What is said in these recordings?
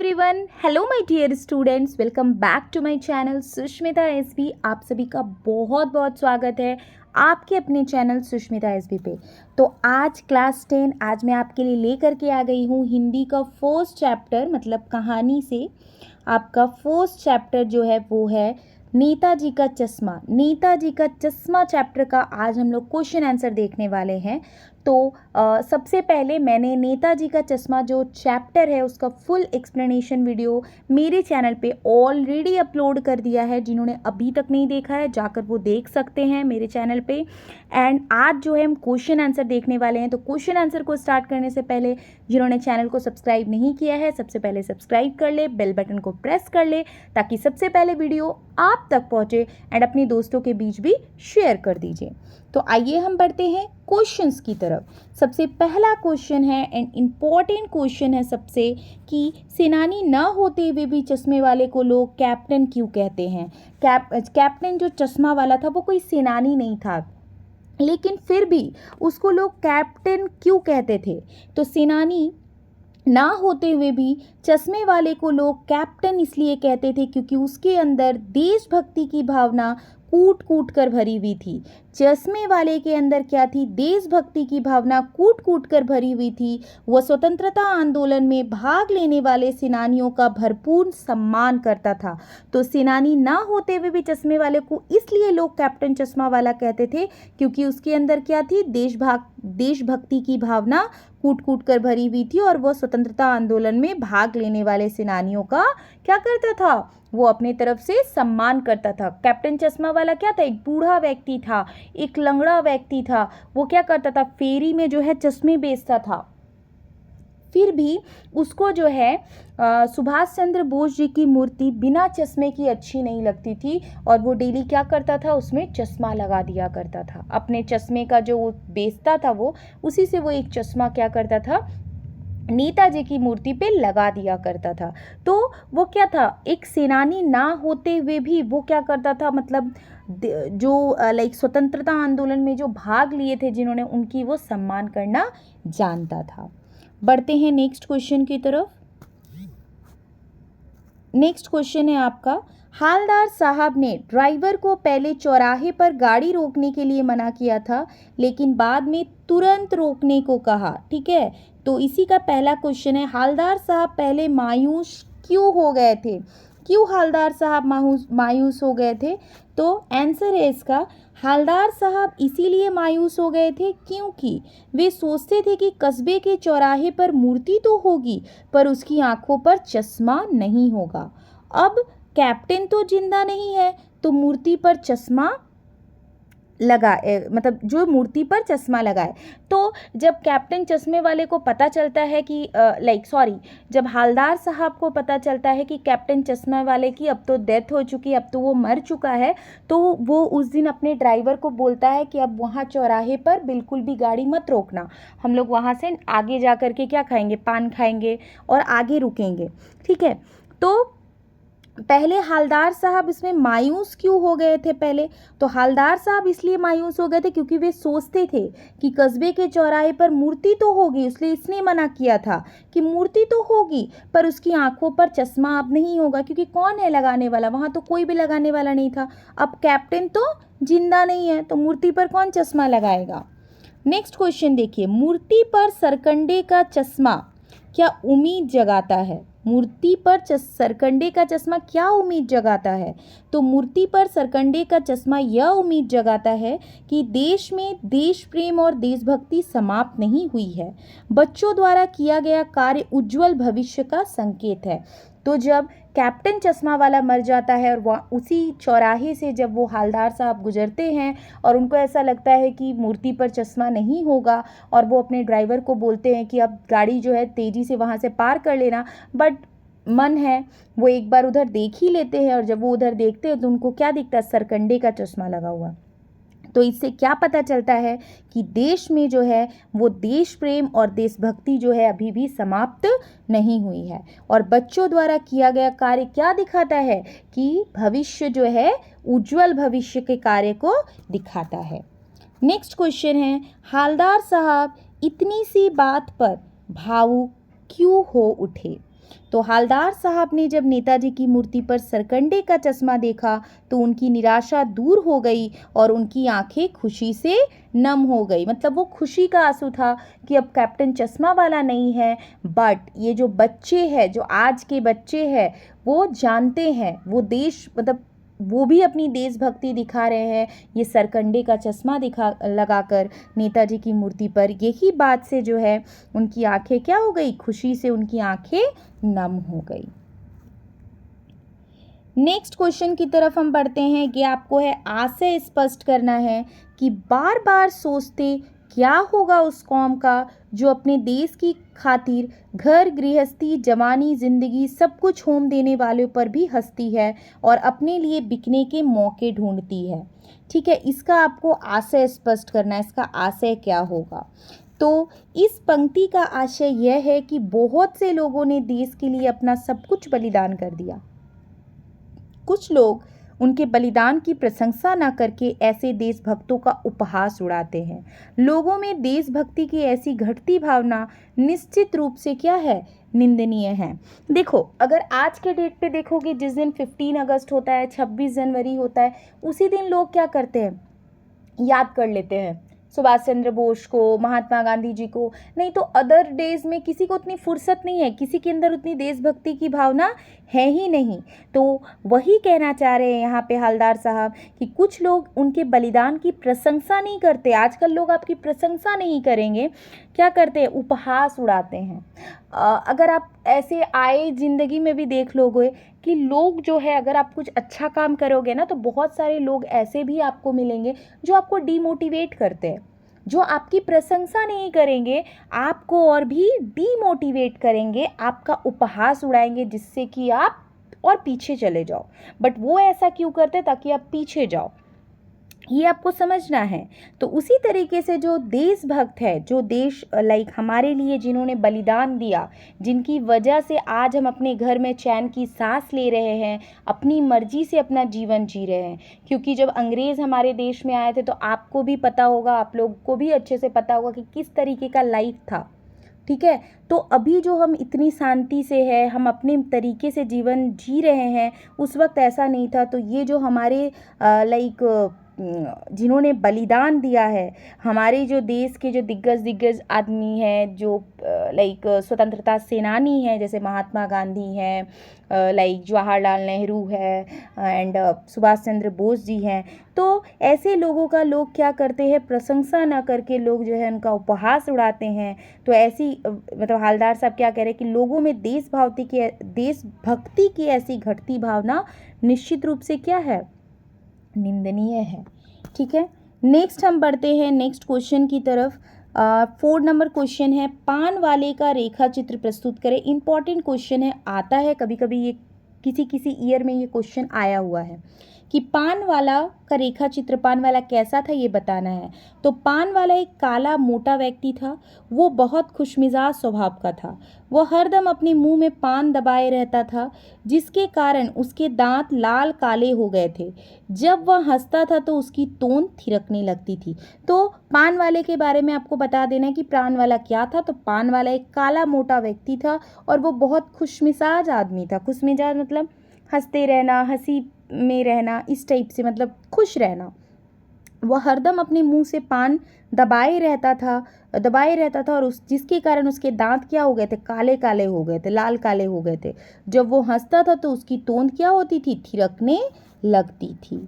Everyone, hello my dear students, welcome back to my channel Sushmita SB. आप सभी का बहुत बहुत स्वागत है आपके अपने चैनल सुष्मिता एसबी पे। तो आज क्लास 10 आज मैं आपके लिए लेकर के आ गई हूँ हिंदी का फर्स्ट चैप्टर, मतलब कहानी से आपका फर्स्ट चैप्टर जो है वो है नेताजी का चश्मा। नेताजी का चश्मा चैप्टर का आज हम लोग क्वेश्चन आंसर देखने वाले हैं। तो सबसे पहले मैंने नेताजी का चश्मा जो चैप्टर है उसका फुल एक्सप्लेनेशन वीडियो मेरे चैनल पे ऑलरेडी अपलोड कर दिया है। जिन्होंने अभी तक नहीं देखा है जाकर वो देख सकते हैं मेरे चैनल पे। एंड आज जो है हम क्वेश्चन आंसर देखने वाले हैं। तो क्वेश्चन आंसर को स्टार्ट करने से पहले जिन्होंने चैनल को सब्सक्राइब नहीं किया है सबसे पहले सब्सक्राइब कर ले, बेल बटन को प्रेस कर ले ताकि सबसे पहले वीडियो आप तक पहुँचे एंड अपने दोस्तों के बीच भी शेयर कर दीजिए। तो आइए हम बढ़ते हैं क्वेश्चंस की तरफ। सबसे पहला क्वेश्चन है एंड इम्पॉर्टेंट क्वेश्चन है सबसे, कि सेनानी न होते हुए भी चश्मे वाले को लोग कैप्टन क्यों कहते हैं। कैप्टन जो चश्मा वाला था वो कोई सेनानी नहीं था, लेकिन फिर भी उसको लोग कैप्टन क्यों कहते थे। तो सेनानी ना होते हुए भी चश्मे वाले को लोग कैप्टन इसलिए कहते थे क्योंकि उसके अंदर देशभक्ति की भावना कूट कूट कर भरी हुई थी। चश्मे वाले के अंदर क्या थी? देशभक्ति की भावना कूट कूट कर भरी हुई थी। वह स्वतंत्रता आंदोलन में भाग लेने वाले सेनानियों का भरपूर सम्मान करता था। तो सेनानी ना होते हुए भी चश्मे वाले को इसलिए लोग कैप्टन चश्मा वाला कहते थे क्योंकि उसके अंदर क्या थी? देशभक्ति की भावना कूट कूट कर भरी हुई थी और वह स्वतंत्रता आंदोलन में भाग लेने वाले सेनानियों का क्या करता था? वो अपने तरफ से सम्मान करता था। कैप्टन चश्मा वाला क्या था? एक बूढ़ा व्यक्ति था, एक लंगड़ा व्यक्ति था। वो क्या करता था? फेरी में जो है चश्मे बेचता था। फिर भी उसको जो है सुभाष चंद्र बोस जी की मूर्ति बिना चश्मे की अच्छी नहीं लगती थी और वो डेली क्या करता था? उसमें चश्मा लगा दिया करता था। अपने चश्मे का जो बेचता था वो उसी से वो एक चश्मा क्या करता था? नेताजी की मूर्ति पे लगा दिया करता था। तो वो क्या था? एक सेनानी ना होते हुए भी वो क्या करता था? मतलब जो स्वतंत्रता आंदोलन में जो भाग लिए थे जिन्होंने, उनकी वो सम्मान करना जानता था। बढ़ते हैं नेक्स्ट क्वेश्चन की तरफ। नेक्स्ट क्वेश्चन है आपका, हालदार साहब ने ड्राइवर को पहले चौराहे पर गाड़ी रोकने के लिए मना किया था लेकिन बाद में तुरंत रोकने को कहा। ठीक है, तो इसी का पहला क्वेश्चन है, हालदार साहब पहले मायूस क्यों हो गए थे? क्यों हालदार साहब मायूस हो गए थे? तो आंसर है इसका, हालदार साहब इसीलिए मायूस हो गए थे क्योंकि वे सोचते थे कि कस्बे के चौराहे पर मूर्ति तो होगी पर उसकी आंखों पर चश्मा नहीं होगा। अब कैप्टन तो जिंदा नहीं है तो मूर्ति पर चश्मा मतलब जो मूर्ति पर चश्मा लगाए। तो जब कैप्टन चश्मे वाले को पता चलता है कि जब हालदार साहब को पता चलता है कि कैप्टन चश्मा वाले की अब तो डेथ हो चुकी है, अब तो वो मर चुका है, तो वो उस दिन अपने ड्राइवर को बोलता है कि अब वहाँ चौराहे पर बिल्कुल भी गाड़ी मत रोकना, हम लोग वहाँ से आगे जा कर के क्या खाएंगे? पान खाएंगे और आगे रुकेंगे। ठीक है, तो पहले हालदार साहब इसमें मायूस क्यों हो गए थे? पहले तो हालदार साहब इसलिए मायूस हो गए थे क्योंकि वे सोचते थे कि कस्बे के चौराहे पर मूर्ति तो होगी, इसलिए इसने मना किया था कि मूर्ति तो होगी पर उसकी आंखों पर चश्मा अब नहीं होगा क्योंकि कौन है लगाने वाला? वहाँ तो कोई भी लगाने वाला नहीं था। अब कैप्टन तो जिंदा नहीं है तो मूर्ति पर कौन चश्मा लगाएगा? नेक्स्ट क्वेश्चन देखिए, मूर्ति पर सरकंडे का चश्मा क्या उम्मीद जगाता है? मूर्ति पर सरकंडे का चश्मा क्या उम्मीद जगाता है? तो मूर्ति पर सरकंडे का चश्मा यह उम्मीद जगाता है कि देश में देश प्रेम और देशभक्ति समाप्त नहीं हुई है। बच्चों द्वारा किया गया कार्य उज्जवल भविष्य का संकेत है। तो जब कैप्टन चश्मा वाला मर जाता है और वहाँ उसी चौराहे से जब वो हालदार साहब गुजरते हैं और उनको ऐसा लगता है कि मूर्ति पर चश्मा नहीं होगा और वो अपने ड्राइवर को बोलते हैं कि अब गाड़ी जो है तेज़ी से वहाँ से पार कर लेना, बट मन है वो एक बार उधर देख ही लेते हैं और जब वो उधर देखते हैं तो उनको क्या दिखता है? सरकंडे का चश्मा लगा हुआ। तो इससे क्या पता चलता है कि देश में जो है वो देश प्रेम और देशभक्ति जो है अभी भी समाप्त नहीं हुई है। और बच्चों द्वारा किया गया कार्य क्या दिखाता है? कि भविष्य जो है उज्जवल भविष्य के कार्य को दिखाता है। नेक्स्ट क्वेश्चन है, हालदार साहब इतनी सी बात पर भावुक क्यों हो उठे? तो हवलदार साहब ने जब नेताजी की मूर्ति पर सरकंडे का चश्मा देखा तो उनकी निराशा दूर हो गई और उनकी आंखें खुशी से नम हो गई। मतलब वो खुशी का आंसू था कि अब कैप्टन चश्मा वाला नहीं है। बट ये जो बच्चे हैं, जो आज के बच्चे हैं, वो जानते हैं, वो देश मतलब वो भी अपनी देशभक्ति दिखा रहे हैं ये सरकंडे का चश्मा दिखा लगाकर नेताजी की मूर्ति पर। यही बात से जो है उनकी आंखें क्या हो गई, खुशी से उनकी आंखें नम हो गई। नेक्स्ट क्वेश्चन की तरफ हम बढ़ते हैं कि आपको है आशय स्पष्ट करना है कि बार बार सोचते क्या होगा उस कौम का जो अपने देश की खातिर घर गृहस्थी जवानी जिंदगी सब कुछ होम देने वालों पर भी हंसती है और अपने लिए बिकने के मौके ढूंढती है। ठीक है, इसका आपको आशय स्पष्ट करना है, इसका आशय क्या होगा। तो इस पंक्ति का आशय यह है कि बहुत से लोगों ने देश के लिए अपना सब कुछ बलिदान कर दिया। कुछ लोग उनके बलिदान की प्रशंसा न करके ऐसे देशभक्तों का उपहास उड़ाते हैं। लोगों में देशभक्ति की ऐसी घटती भावना निश्चित रूप से क्या है, निंदनीय है। देखो, अगर आज के डेट पे देखोगे, जिस दिन 15 अगस्त होता है, 26 जनवरी होता है, उसी दिन लोग क्या करते हैं, याद कर लेते हैं सुभाष चंद्र बोस को, महात्मा गांधी जी को। नहीं तो अदर डेज में किसी को उतनी फुर्सत नहीं है, किसी के अंदर उतनी देशभक्ति की भावना है ही नहीं। तो वही कहना चाह रहे हैं यहाँ पे हवलदार साहब कि कुछ लोग उनके बलिदान की प्रशंसा नहीं करते। आजकल लोग आपकी प्रशंसा नहीं करेंगे, क्या करते हैं, उपहास उड़ाते हैं। अगर आप ऐसे आए ज़िंदगी में भी देख लोगे कि लोग जो है, अगर आप कुछ अच्छा काम करोगे ना, तो बहुत सारे लोग ऐसे भी आपको मिलेंगे जो आपको डीमोटिवेट करते हैं, जो आपकी प्रशंसा नहीं करेंगे, आपको और भी डीमोटिवेट करेंगे, आपका उपहास उड़ाएंगे जिससे कि आप और पीछे चले जाओ। बट वो ऐसा क्यों करते हैं, ताकि आप पीछे जाओ, ये आपको समझना है। तो उसी तरीके से जो देशभक्त है, जो देश हमारे लिए जिन्होंने बलिदान दिया, जिनकी वजह से आज हम अपने घर में चैन की सांस ले रहे हैं, अपनी मर्जी से अपना जीवन जी रहे हैं। क्योंकि जब अंग्रेज़ हमारे देश में आए थे तो आपको भी पता होगा, आप लोग को भी अच्छे से पता होगा कि किस तरीके का लाइफ था। ठीक है, तो अभी जो हम इतनी शांति से है, हम अपने तरीके से जीवन जी रहे हैं, उस वक्त ऐसा नहीं था। तो ये जो हमारे जिन्होंने बलिदान दिया है, हमारे जो देश के जो दिग्गज आदमी हैं, जो स्वतंत्रता सेनानी हैं, जैसे महात्मा गांधी हैं, जवाहरलाल नेहरू है एंड सुभाष चंद्र बोस जी हैं। तो ऐसे लोगों का लोग क्या करते हैं, प्रशंसा ना करके लोग जो है उनका उपहास उड़ाते हैं। तो ऐसी मतलब हवलदार साहब क्या कह रहे हैं कि लोगों में देशभक्ति की ऐसी घटती भावना निश्चित रूप से क्या है, निंदनीय है। ठीक है, नेक्स्ट हम बढ़ते हैं नेक्स्ट क्वेश्चन की तरफ। 4 नंबर क्वेश्चन है, पान वाले का रेखा चित्र प्रस्तुत करें। इंपॉर्टेंट क्वेश्चन है, आता है कभी कभी, ये किसी ईयर में ये क्वेश्चन आया हुआ है कि पान वाला का रेखा चित्र, पान वाला कैसा था ये बताना है। तो पान वाला एक काला मोटा व्यक्ति था। वो बहुत खुशमिजाज स्वभाव का था। वह हरदम अपने मुंह में पान दबाए रहता था, जिसके कारण उसके दांत लाल काले हो गए थे। जब वह हंसता था तो उसकी तोंद थिरकने लगती थी। तो पान वाले के बारे में आपको बता देना है कि पान वाला क्या था। तो पान वाला एक काला मोटा व्यक्ति था और वो बहुत खुशमिजाज आदमी था। खुशमिजाज मतलब हंसते रहना, हंसी में रहना, इस टाइप से, मतलब खुश रहना। वह हरदम अपने मुंह से पान दबाए रहता था और जिसके कारण उसके दांत क्या हो गए थे, काले काले हो गए थे, लाल काले हो गए थे। जब वो हंसता था तो उसकी तोंद क्या होती थी, थिरकने लगती थी।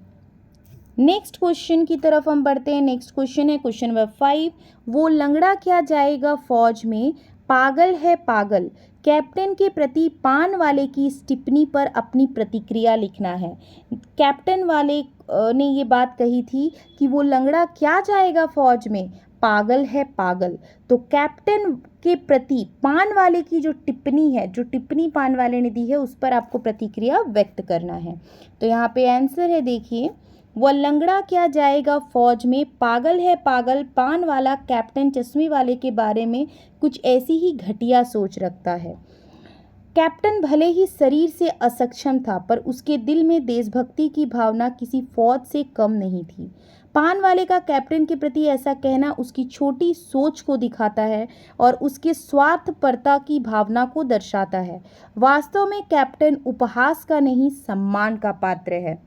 नेक्स्ट क्वेश्चन की तरफ हम बढ़ते हैं। नेक्स्ट क्वेश्चन है क्वेश्चन नंबर 5, वो लंगड़ा क्या जाएगा फौज में, पागल है पागल। कैप्टन के प्रति पान वाले की इस टिप्पणी पर अपनी प्रतिक्रिया लिखना है। कैप्टन वाले ने ये बात कही थी कि वो लंगड़ा क्या जाएगा फौज में, पागल है पागल। तो कैप्टन के प्रति पान वाले की जो टिप्पणी है, जो टिप्पणी पान वाले ने दी है, उस पर आपको प्रतिक्रिया व्यक्त करना है। तो यहाँ पे आंसर है, देखिए, वह लंगड़ा क्या जाएगा फौज में, पागल है पागल। पान वाला कैप्टन चश्मे वाले के बारे में कुछ ऐसी ही घटिया सोच रखता है। कैप्टन भले ही शरीर से असक्षम था, पर उसके दिल में देशभक्ति की भावना किसी फौज से कम नहीं थी। पान वाले का कैप्टन के प्रति ऐसा कहना उसकी छोटी सोच को दिखाता है और उसके स्वार्थपरता की भावना को दर्शाता है। वास्तव में कैप्टन उपहास का नहीं, सम्मान का पात्र है।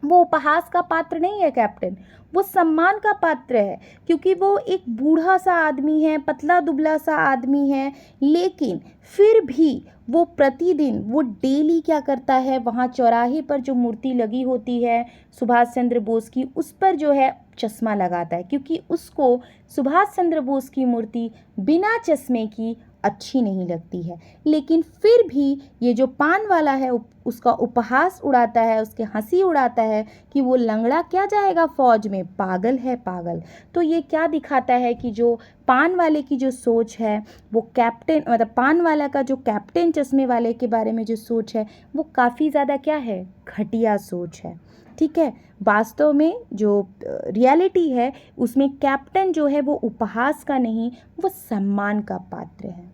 वो उपहास का पात्र नहीं है कैप्टन, वो सम्मान का पात्र है, क्योंकि वो एक बूढ़ा सा आदमी है, पतला दुबला सा आदमी है, लेकिन फिर भी वो प्रतिदिन, वो डेली क्या करता है, वहाँ चौराहे पर जो मूर्ति लगी होती है सुभाष चंद्र बोस की, उस पर जो है चश्मा लगाता है, क्योंकि उसको सुभाष चंद्र बोस की मूर्ति बिना चश्मे की अच्छी नहीं लगती है। लेकिन फिर भी ये जो पान वाला है उसका उपहास उड़ाता है, उसके हंसी उड़ाता है कि वो लंगड़ा क्या जाएगा फौज में, पागल है पागल। तो ये क्या दिखाता है कि जो पान वाले की जो सोच है, वो कैप्टन, मतलब पान वाला का जो कैप्टन चश्मे वाले के बारे में जो सोच है, वो काफ़ी ज़्यादा क्या है, घटिया सोच है। ठीक है, वास्तव में जो रियलिटी है उसमें कैप्टन जो है वो उपहास का नहीं, वो सम्मान का पात्र है।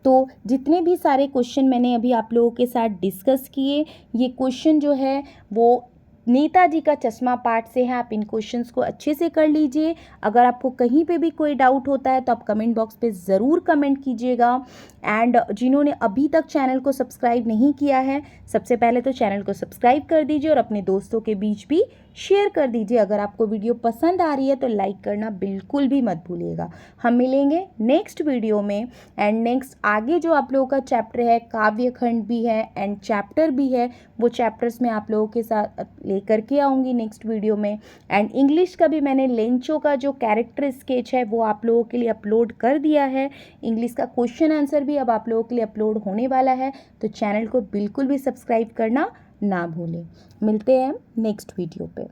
तो जितने भी सारे क्वेश्चन मैंने अभी आप लोगों के साथ डिस्कस किए, ये क्वेश्चन जो है वो नेताजी का चश्मा पाठ से है। आप इन क्वेश्चंस को अच्छे से कर लीजिए। अगर आपको कहीं पे भी कोई डाउट होता है तो आप कमेंट बॉक्स पे ज़रूर कमेंट कीजिएगा। एंड जिन्होंने अभी तक चैनल को सब्सक्राइब नहीं किया है, सबसे पहले तो चैनल को सब्सक्राइब कर दीजिए और अपने दोस्तों के बीच भी शेयर कर दीजिए। अगर आपको वीडियो पसंद आ रही है तो लाइक करना बिल्कुल भी मत भूलिएगा। हम मिलेंगे नेक्स्ट वीडियो में। एंड नेक्स्ट आगे जो आप लोगों का चैप्टर है, काव्य खंड भी है एंड चैप्टर भी है, वो चैप्टर्स मैं आप लोगों के साथ लेकर के आऊँगी नेक्स्ट वीडियो में। एंड इंग्लिश का भी मैंने लेंचो का जो कैरेक्टर स्केच है वो आप लोगों के लिए अपलोड कर दिया है। इंग्लिश का क्वेश्चन आंसर भी अब आप लोगों के लिए अपलोड होने वाला है, तो चैनल को बिल्कुल भी सब्सक्राइब करना ना भूलें। मिलते हैं नेक्स्ट वीडियो पे।